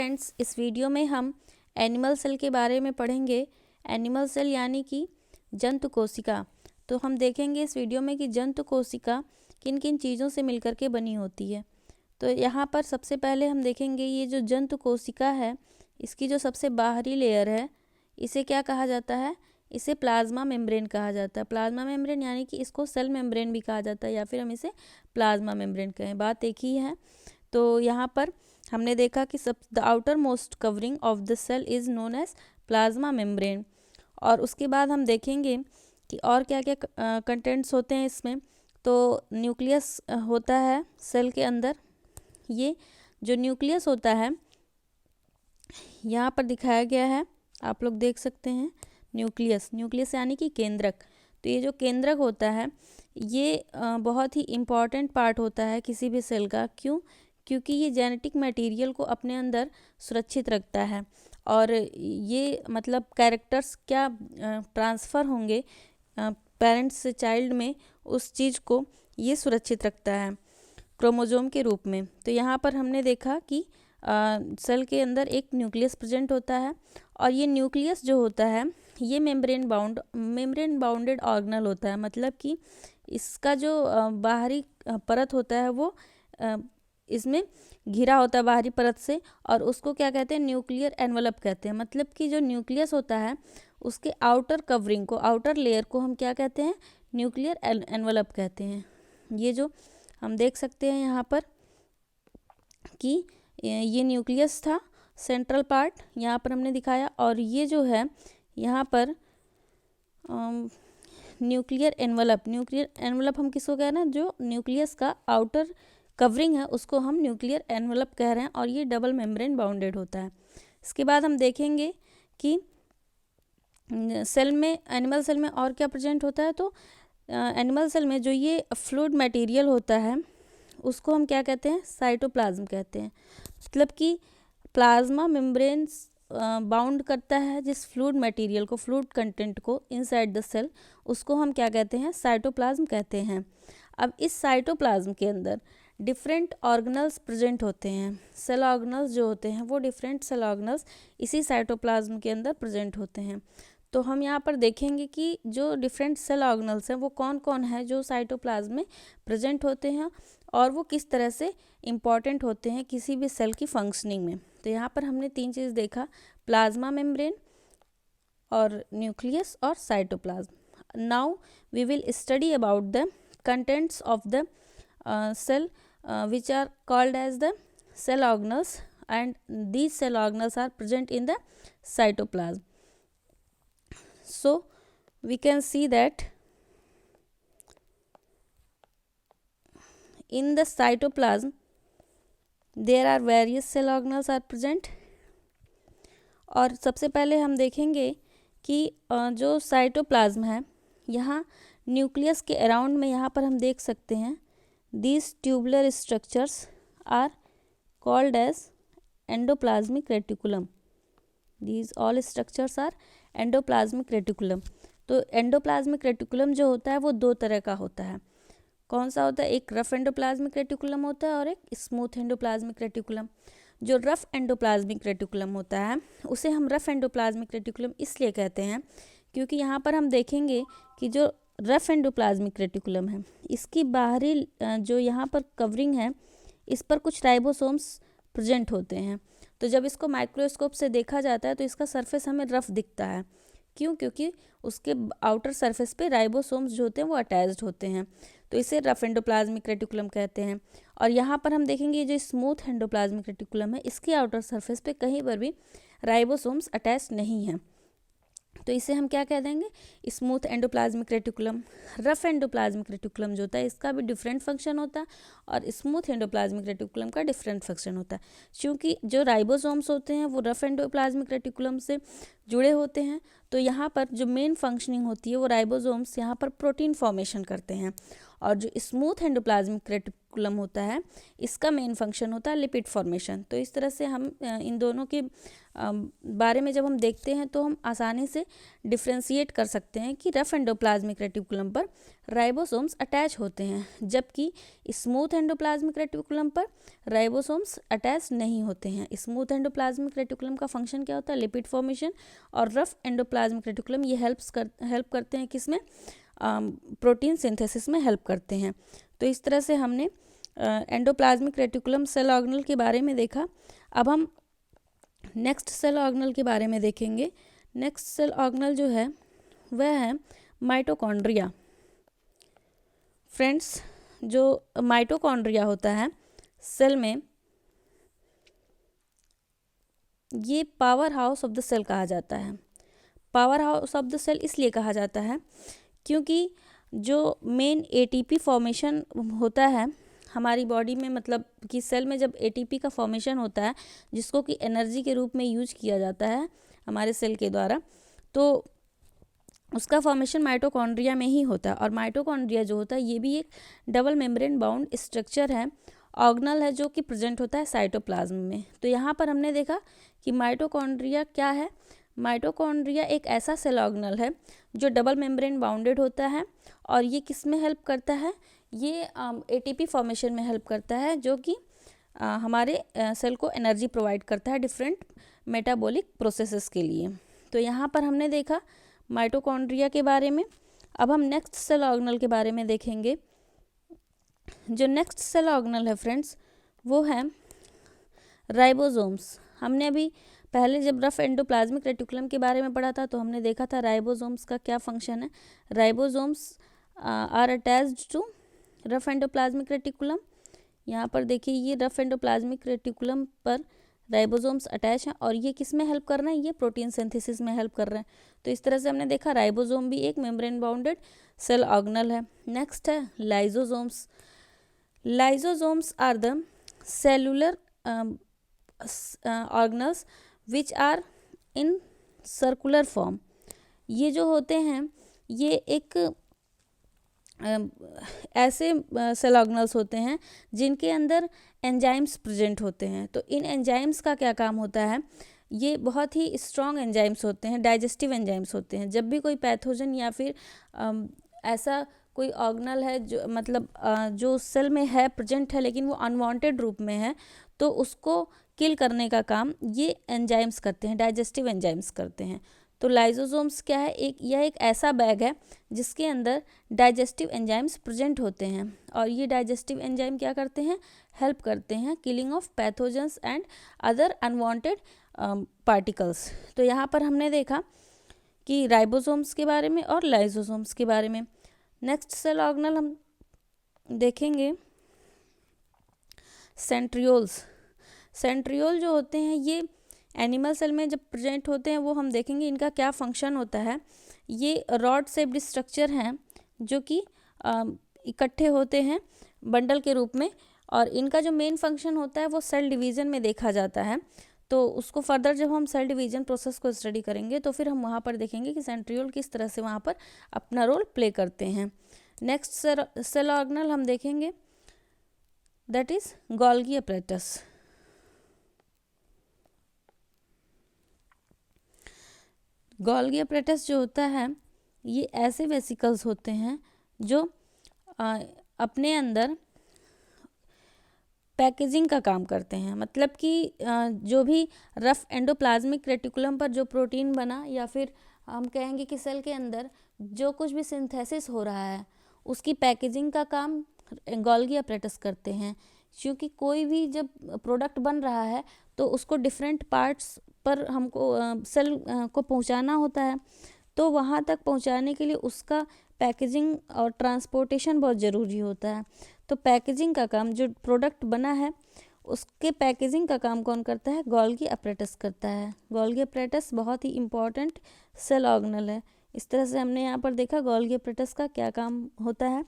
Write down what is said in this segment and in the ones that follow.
Friends, इस video में हम एनिमल सेल के बारे में पढ़ेंगे। एनिमल सेल यानी कि जंतु कोशिका। तो हम देखेंगे इस वीडियो में कि जंतु कोशिका किन किन चीज़ों से मिलकर के बनी होती है। तो यहाँ पर सबसे पहले हम देखेंगे ये जो जंतु कोशिका है, इसकी जो सबसे बाहरी लेयर है, इसे क्या कहा जाता है? इसे प्लाज्मा मेम्ब्रेन कहा जाता है। प्लाज्मा मेम्ब्रेन यानी कि इसको सेल मेम्ब्रेन भी कहा जाता है, या फिर हम इसे प्लाज्मा मेम्ब्रेन कहें, बात एक ही है। तो यहाँ पर हमने देखा कि the outer most covering of the cell is known as plasma membrane. और उसके बाद हम देखेंगे कि और क्या क्या कंटेंट्स होते हैं इसमें। तो न्यूक्लियस होता है सेल के अंदर। ये जो न्यूक्लियस होता है यहाँ पर दिखाया गया है, आप लोग देख सकते हैं। न्यूक्लियस यानी कि केंद्रक। तो ये जो केंद्रक होता है ये बहुत ही इम्पॉर्टेंट पार्ट होता है किसी भी सेल का। क्यों? क्योंकि ये जेनेटिक मटेरियल को अपने अंदर सुरक्षित रखता है, और ये मतलब कैरेक्टर्स क्या ट्रांसफ़र होंगे पेरेंट्स से चाइल्ड में, उस चीज़ को ये सुरक्षित रखता है क्रोमोसोम के रूप में। तो यहाँ पर हमने देखा कि सेल के अंदर एक न्यूक्लियस प्रेजेंट होता है, और ये न्यूक्लियस जो होता है ये मेम्ब्रेन बाउंडेड ऑर्गेनल होता है। मतलब कि इसका जो बाहरी परत होता है वो इसमें घिरा होता है बाहरी परत से, और उसको क्या कहते हैं? न्यूक्लियर एनवलप कहते हैं। मतलब कि जो न्यूक्लियस होता है उसके आउटर कवरिंग को, आउटर लेयर को हम क्या कहते हैं? न्यूक्लियर एनवलप कहते हैं। ये जो हम देख सकते हैं यहाँ पर कि ये न्यूक्लियस था, सेंट्रल पार्ट यहाँ पर हमने दिखाया, और ये जो है यहाँ पर न्यूक्लियर एनवलप हम किसको कह रहे हैं? जो न्यूक्लियस का आउटर कवरिंग है उसको हम न्यूक्लियर एनवलप कह रहे हैं, और ये डबल मेम्ब्रेन बाउंडेड होता है। इसके बाद हम देखेंगे कि सेल में, एनिमल सेल में और क्या प्रेजेंट होता है। तो एनिमल सेल में जो ये फ्लूइड मटेरियल होता है उसको हम क्या कहते हैं? साइटोप्लाज्म कहते हैं। मतलब कि प्लाज्मा मेम्ब्रेन बाउंड करता है जिस फ्लूइड मटेरियल को, फ्लूइड कंटेंट को इनसाइड द सेल, उसको हम क्या कहते हैं? साइटोप्लाज्म कहते हैं। अब इस साइटोप्लाज्म के अंदर डिफरेंट ऑर्गेनल्स प्रेजेंट होते हैं। सेल ऑर्गेनल्स जो होते हैं वो डिफरेंट सेल ऑर्गेनल्स इसी साइटोप्लाज्म के अंदर प्रेजेंट होते हैं। तो हम यहाँ पर देखेंगे कि जो डिफरेंट सेल ऑर्गेनल्स हैं वो कौन कौन है जो साइटोप्लाज्म में प्रेजेंट होते हैं, और वो किस तरह से इम्पॉर्टेंट होते हैं किसी भी सेल की फंक्शनिंग में। तो यहाँ पर हमने तीन चीज़ देखा, प्लाज्मा मेम्ब्रेन और न्यूक्लियस और cytoplasm. Now we will study about the contents of the cell which are called as the cell organelles, and these cell organelles are present in the cytoplasm. So we can see that in the cytoplasm there are various cell organelles are present। और सबसे पहले हम देखेंगे कि जो cytoplasm है, यहाँ nucleus के अराउंड में यहाँ पर हम देख सकते हैं these tubular structures are called as endoplasmic reticulum. These all structures are endoplasmic reticulum. तो एंडोप्लाज्मिक रेटिकुलम जो होता है वो दो तरह का होता है। कौन सा होता है? एक रफ एंडोप्लाज्मिक रेटिकुलम होता है और एक स्मूथ एंडोप्लाज्मिक रेटिकुलम। जो रफ एंडोप्लाज्मिक रेटिकुलम होता है उसे हम रफ एंडोप्लाज्मिक रेटिकुलम इसलिए कहते हैं क्योंकि यहाँ पर हम देखेंगे कि जो रफ एंडोप्लाज्मिक रेटिकुलम है, इसकी बाहरी जो यहाँ पर कवरिंग है, इस पर कुछ राइबोसोम्स प्रेजेंट होते हैं। तो जब इसको माइक्रोस्कोप से देखा जाता है तो इसका सरफेस हमें रफ दिखता है। क्यों? क्योंकि उसके आउटर सरफेस पे राइबोसोम्स जो होते हैं वो अटैच्ड होते हैं, तो इसे रफ एंडोप्लाज्मिक रेटिकुलम कहते हैं। और यहाँ पर हम देखेंगे जो स्मूथ एंडोप्लाज्मिक रेटिकुलम है, इसके आउटर सरफेस पे कहीं पर भी राइबोसोम्स अटैच नहीं हैं, तो इसे हम क्या कह देंगे? Smooth endoplasmic reticulum. Rough endoplasmic reticulum जो होता है इसका भी डिफरेंट फंक्शन होता है, और स्मूथ एंडोप्लाज्मिक रेटिकुलम का डिफरेंट फंक्शन होता है। क्योंकि जो राइबोसोम्स होते हैं वो रफ एंडोप्लाज्मिक रेटिकुलम से जुड़े होते हैं, तो यहाँ पर जो मेन फंक्शनिंग होती है वो राइबोसोम्स यहाँ पर प्रोटीन फॉर्मेशन करते हैं, और जो स्मूथ एंडोप्लाज्मिक रेटिकुलम होता है इसका मेन फंक्शन होता है लिपिड फॉर्मेशन। तो इस तरह से हम इन दोनों के बारे में जब हम देखते हैं तो हम आसानी से डिफ्रेंशिएट कर सकते हैं कि रफ एंडोप्लाज्मिक रेटिकुलम पर राइबोसोम्स अटैच होते हैं, जबकि स्मूथ एंडोप्लाज्मिक रेटिकुलम पर राइबोसोम्स अटैच नहीं होते हैं। स्मूथ एंडोप्लाज्मिक रेटिकुलम का फंक्शन क्या होता है? Lipid formation. और रफ एंडोप्लाज्मिक रेटिकुलम ये हेल्प करते हैं किसमें? प्रोटीन सिंथेसिस में हेल्प करते हैं। तो इस तरह से हमने एंडोप्लाज्मिक रेटिकुलम सेल ऑर्गेनल के बारे में देखा। अब हम नेक्स्ट सेल ऑर्गेनल के बारे में देखेंगे। नेक्स्ट सेल ऑर्गेनल जो है वह है माइटोकॉन्ड्रिया। फ्रेंड्स, जो माइटोकॉन्ड्रिया होता है सेल में, ये power house of the cell कहा जाता है। Power house of the cell इसलिए कहा जाता है क्योंकि जो मेन एटीपी फॉर्मेशन होता है हमारी बॉडी में, मतलब कि सेल में जब एटीपी का फॉर्मेशन होता है जिसको कि एनर्जी के रूप में यूज किया जाता है हमारे सेल के द्वारा, तो उसका फॉर्मेशन माइटोकॉन्ड्रिया में ही होता है। और माइटोकॉन्ड्रिया जो होता है ये भी एक डबल मेम्ब्रेन बाउंड स्ट्रक्चर है, ऑर्गेनल है, जो कि प्रेजेंट होता है साइटोप्लाज्म में। तो यहाँ पर हमने देखा कि माइटोकॉन्ड्रिया क्या है। माइटोकॉन्ड्रिया एक ऐसा सेल ऑर्गेनल है जो डबल मेम्ब्रेन बाउंडेड होता है और ये किस में हेल्प करता है? ये एटीपी फॉर्मेशन में हेल्प करता है, जो कि हमारे सेल को एनर्जी प्रोवाइड करता है डिफरेंट मेटाबॉलिक प्रोसेसेस के लिए। तो यहाँ पर हमने देखा माइटोकॉन्ड्रिया के बारे में। अब हम नेक्स्ट सेल ऑर्गेनल के बारे में देखेंगे। जो नेक्स्ट सेल ऑर्गेनल है फ्रेंड्स वो है राइबोसोम्स। हमने अभी पहले जब रफ एंडोप्लाज्मिक रेटिकुलम के बारे में पढ़ा था तो हमने देखा था राइबोसोम्स का क्या फंक्शन है। Ribosomes are attached to rough endoplasmic reticulum. यहाँ पर देखिए ये रफ एंडोप्लाज्मिक रेटिकुलम पर राइबोसोम्स अटैच हैं और ये किस में हेल्प कर रहे हैं? ये प्रोटीन सिंथेसिस में हेल्प कर रहे हैं। तो इस तरह से हमने देखा राइबोसोम भी एक मेम्ब्रेन बाउंडेड सेल ऑर्गेनल है। नेक्स्ट है lysosomes. Lysosomes are the cellular organelles which are in circular form. ये जो होते हैं ये एक ऐसे सेल ऑर्गेनल्स होते हैं जिनके अंदर एंजाइम्स प्रेजेंट होते हैं। तो इन एंजाइम्स का क्या काम होता है? ये बहुत ही स्ट्रॉन्ग एंजाइम्स होते हैं, डाइजेस्टिव एंजाइम्स होते हैं। जब भी कोई पैथोजन या फिर ऐसा कोई ऑर्गेनल है जो मतलब जो सेल में है, प्रेजेंट है, लेकिन वो अनवांटेड रूप में है, तो उसको किल करने का काम ये एंजाइम्स करते हैं, डाइजेस्टिव एंजाइम्स करते हैं। तो लाइसोसोम्स क्या है? यह एक ऐसा बैग है जिसके अंदर डाइजेस्टिव एंजाइम्स प्रेजेंट होते हैं और ये डाइजेस्टिव एंजाइम क्या करते हैं? हेल्प करते हैं killing of pathogens and other unwanted particles. तो यहाँ पर हमने देखा कि राइबोसोम्स के बारे में और लाइसोसोम्स के बारे में। नेक्स्ट सेल ऑर्गेनल हम देखेंगे सेंट्रियोल्स। सेंट्रियोल जो होते हैं ये एनिमल सेल में जब प्रेजेंट होते हैं वो हम देखेंगे इनका क्या फंक्शन होता है। ये रॉड शेप्ड स्ट्रक्चर हैं जो कि इकट्ठे होते हैं बंडल के रूप में और इनका जो मेन फंक्शन होता है वो सेल डिवीज़न में देखा जाता है। तो उसको फर्दर जब हम सेल डिवीज़न प्रोसेस को स्टडी करेंगे तो फिर हम वहाँ पर देखेंगे कि सेंट्रियोल किस तरह से वहाँ पर अपना रोल प्ले करते हैं। नेक्स्ट सेल ऑर्गेनल हम देखेंगे that is Golgi apparatus. Golgi apparatus जो होता है ये ऐसे वेसिकल्स होते हैं जो अपने अंदर पैकेजिंग का काम करते हैं। मतलब कि जो भी रफ एंडोप्लाज्मिक रेटिकुलम पर जो प्रोटीन बना या फिर हम कहेंगे कि सेल के अंदर जो कुछ भी सिंथेसिस हो रहा है उसकी पैकेजिंग का काम गोल्गी अपैरेटस करते हैं। क्योंकि कोई भी जब प्रोडक्ट बन रहा है तो उसको डिफरेंट पार्ट्स पर हमको सेल को पहुंचाना होता है, तो वहाँ तक पहुंचाने के लिए उसका पैकेजिंग और ट्रांसपोर्टेशन बहुत ज़रूरी होता है। तो पैकेजिंग का काम, जो प्रोडक्ट बना है उसके पैकेजिंग का काम कौन करता है? गोल्गी अपैरेटस करता है। गोल्गी अपैरेटस बहुत ही इम्पॉर्टेंट सेल ऑर्गेनल है। इस तरह से हमने यहाँ पर देखा गोल्गी अपैरेटस का क्या काम होता है।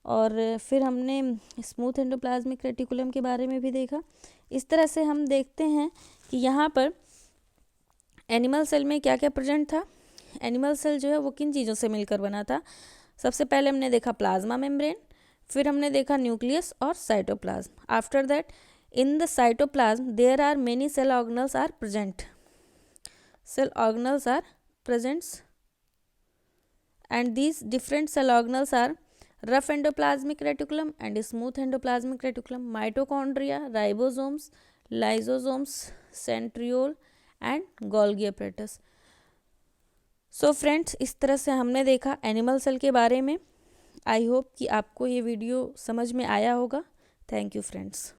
और फिर हमने स्मूथ एंडोप्लाज्मिक रेटिकुलम के बारे में भी देखा। इस तरह से हम देखते हैं कि यहाँ पर एनिमल सेल में क्या क्या प्रेजेंट था। एनिमल सेल जो है वो किन चीज़ों से मिलकर बना था? सबसे पहले हमने देखा प्लाज्मा मेम्ब्रेन, फिर हमने देखा न्यूक्लियस और cytoplasm. After that in the cytoplasm there are many cell organelles are present. Cell organelles are present, and these different cell organelles are rough endoplasmic reticulum and smooth endoplasmic reticulum, mitochondria, ribosomes, lysosomes, centriole and Golgi apparatus. So friends, इस तरह से हमने देखा animal cell के बारे में। I hope कि आपको ये वीडियो समझ में आया होगा। Thank you friends.